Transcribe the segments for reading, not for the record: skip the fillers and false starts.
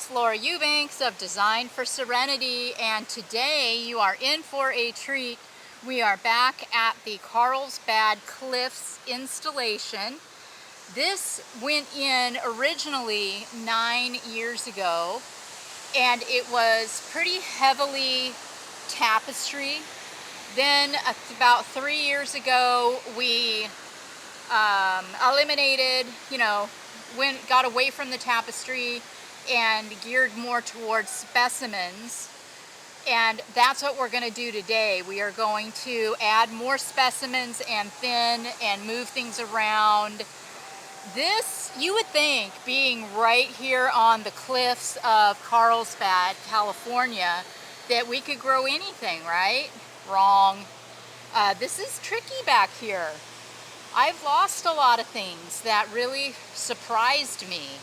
it's Laura Eubanks of Design for Serenity, and today you are in for a treat. We are back at the Carlsbad Cliffs installation. This went in originally 9 years ago, and it was pretty heavily tapestry. Then about 3 years ago, we eliminated, got away from the tapestry and geared more towards specimens. And that's what we're going to do today. We are going to add more specimens and thin and move things around. This, you would think, being right here on the cliffs of Carlsbad, California, that we could grow anything, right? Wrong. This is tricky back here. I've lost a lot of things that really surprised me.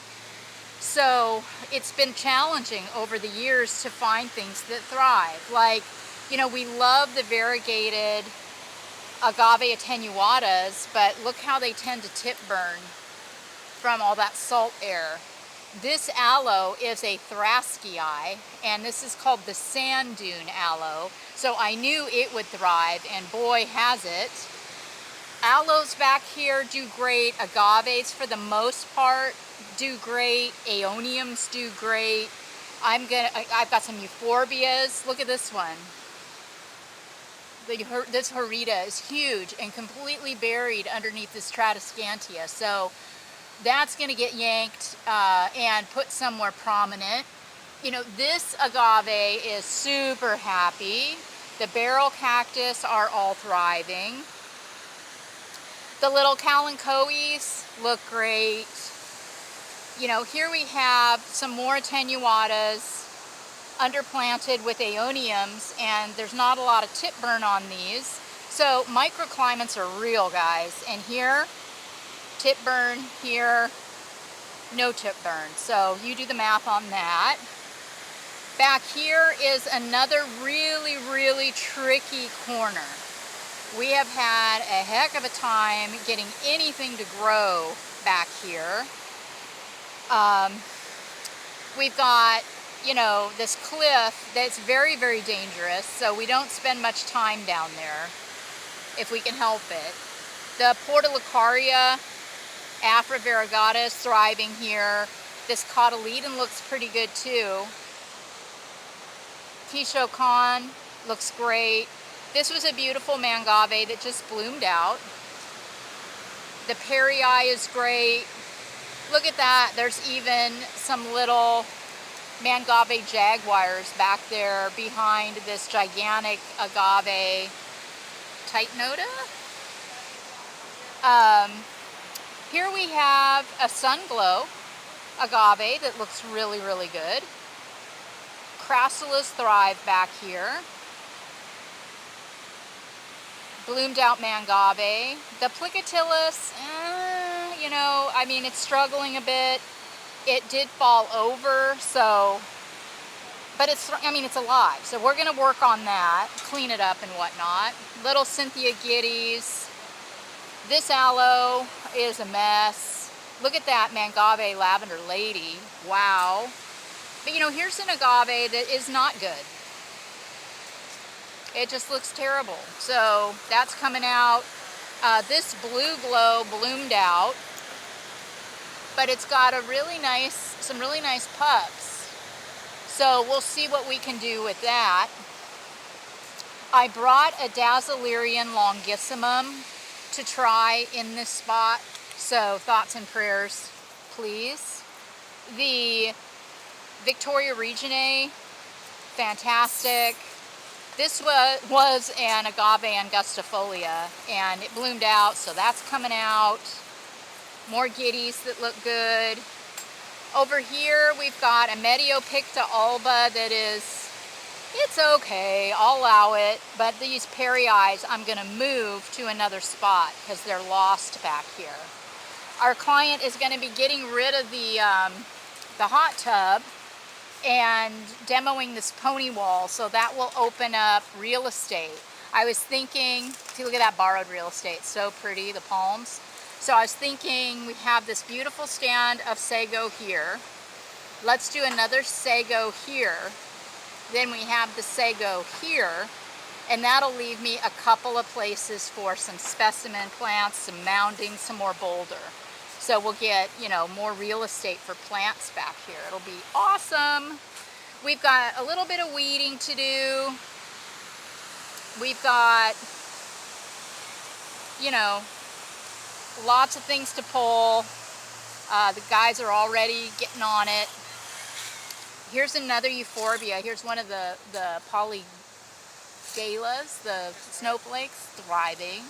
So it's been challenging over the years to find things that thrive. Like, we love the variegated agave attenuatas, but look how they tend to tip burn from all that salt air. This aloe is a Thrascii, and this is called the sand dune aloe. So I knew it would thrive, and boy has it. Aloes back here do great. Agaves, for the most part, do great. Aeoniums do great. I've got some euphorbias. Look at this one. This horita is huge and completely buried underneath this Tradescantia. So that's going to get yanked and put somewhere prominent. This agave is super happy. The barrel cactus are all thriving. The little kalanchoes look great. Here we have some more attenuatas underplanted with aeoniums, and there's not a lot of tip burn on these. So microclimates are real, guys. And here, tip burn, here, no tip burn. So you do the math on that. Back here is another really, really tricky corner. We have had a heck of a time getting anything to grow back here. We've got, this cliff that's very, very dangerous, so we don't spend much time down there if we can help it. The Portulacaria Afra variegata is thriving here. This cotyledon looks pretty good too. Tisho Khan looks great. This was a beautiful mangave that just bloomed out. The Perii is great. Look at that. There's even some little mangave jaguars back there behind this gigantic agave Titanota. Here we have a Sunglow agave that looks really, really good. Crassulas thrive back here. Bloomed out mangave. The Plicatillus, it's struggling a bit. It did fall over, but it's alive. So we're gonna work on that, clean it up and whatnot. Little Cynthia Giddies. This aloe is a mess. Look at that mangave lavender lady. Wow. But here's an agave that is not good. It just looks terrible. So that's coming out. This Blue Glow bloomed out, but it's got some really nice pups. So we'll see what we can do with that. I brought a Dazzlerian longissimum to try in this spot. So thoughts and prayers, please. The Victoria Reginae, fantastic. This was an agave angustifolia, and it bloomed out, so that's coming out. More giddies that look good. Over here, we've got a Mediopicta alba that it's okay, I'll allow it, but these Perii I'm gonna move to another spot because they're lost back here. Our client is gonna be getting rid of the hot tub and demoing this pony wall, so that will open up real estate. I was thinking, see, look at that borrowed real estate, so pretty, the palms. So I was thinking we have this beautiful stand of sago here. Let's do another sago here. Then we have the sago here, and that'll leave me a couple of places for some specimen plants, some mounding, some more boulder. So we'll get, you know, more real estate for plants back here. It'll be awesome. We've got a little bit of weeding to do. We've got, you know, lots of things to pull. The guys are already getting on it. Here's another euphorbia. Here's one of the polygalas, the snowflakes, thriving.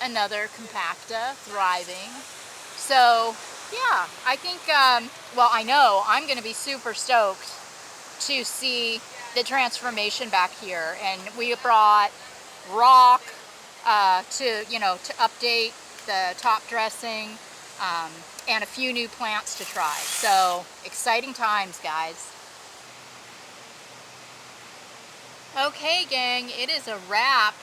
Another compacta, thriving. So, yeah, I think, well, I know I'm going to be super stoked to see the transformation back here. And we brought rock to, you know, to update the top dressing, and a few new plants to try. So, exciting times, guys. Okay, gang, it is a wrap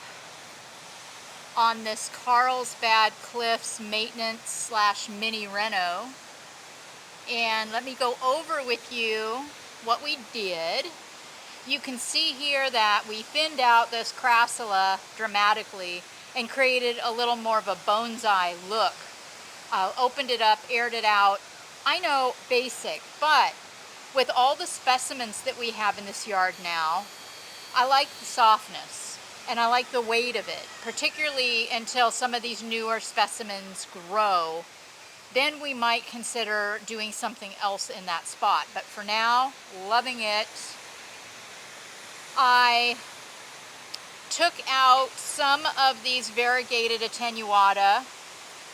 on this Carlsbad Cliffs maintenance / mini reno. And let me go over with you what we did. You can see here that we thinned out this crassula dramatically and created a little more of a bonsai look. Opened it up, aired it out. I know, basic, but with all the specimens that we have in this yard now, I like the softness and I like the weight of it, particularly until some of these newer specimens grow. Then we might consider doing something else in that spot. But for now, loving it. I took out some of these variegated attenuata,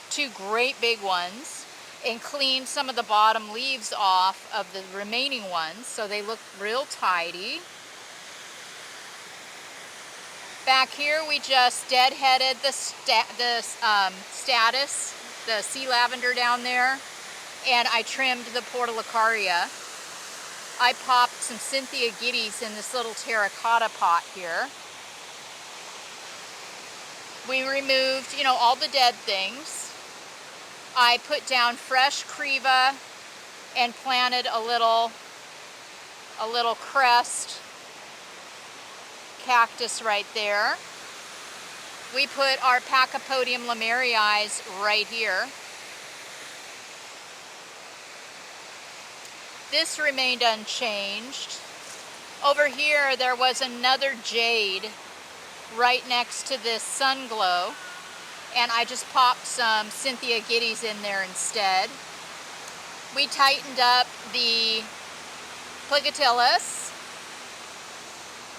2 great big ones, and cleaned some of the bottom leaves off of the remaining ones so they look real tidy. Back here we just deadheaded the status, the sea lavender down there, and I trimmed the portulacaria. I popped some Cynthia giddies in this little terracotta pot here. We removed, you know, all the dead things. I put down fresh creva and planted a little crest cactus right there. We put our Pachypodium lemuriis right here. This remained unchanged. Over here there was another jade right next to this Sunglow, and I just popped some Cynthia giddies in there instead. We tightened up the Pligatillus,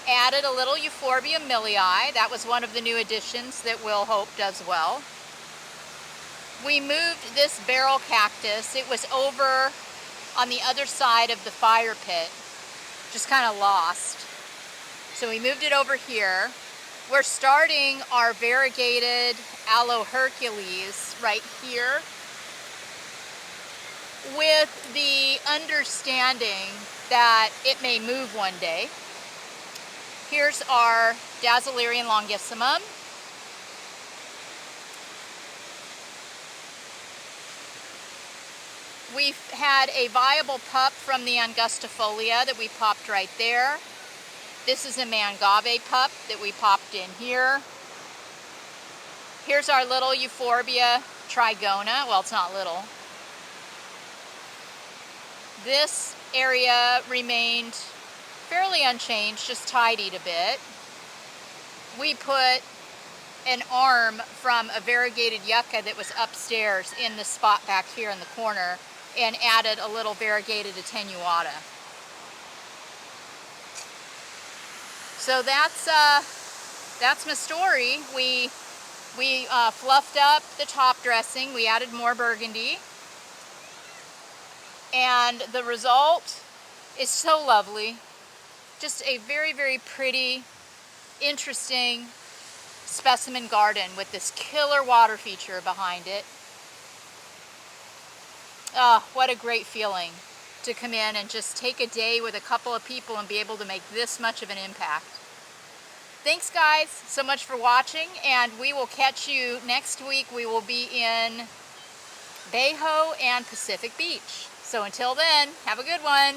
added a little Euphorbia millii. That was one of the new additions that we'll hope does well. We moved this barrel cactus. It was over on the other side of the fire pit, just kind of lost. So we moved it over here. We're starting our variegated Aloe Hercules right here with the understanding that it may move one day. Here's our Dazzlerian longissimum. We've had a viable pup from the Angustifolia that we popped right there. This is a Mangave pup that we popped in here. Here's our little Euphorbia trigona. Well, it's not little. This area remained fairly unchanged, just tidied a bit. We put an arm from a variegated yucca that was upstairs in the spot back here in the corner and added a little variegated attenuata. So that's my story. We fluffed up the top dressing. We added more burgundy. And the result is so lovely. Just a very, very pretty, interesting specimen garden with this killer water feature behind it. Oh, what a great feeling to come in and just take a day with a couple of people and be able to make this much of an impact. Thanks guys so much for watching, and we will catch you next week. We will be in Bayho and Pacific Beach. So until then, have a good one.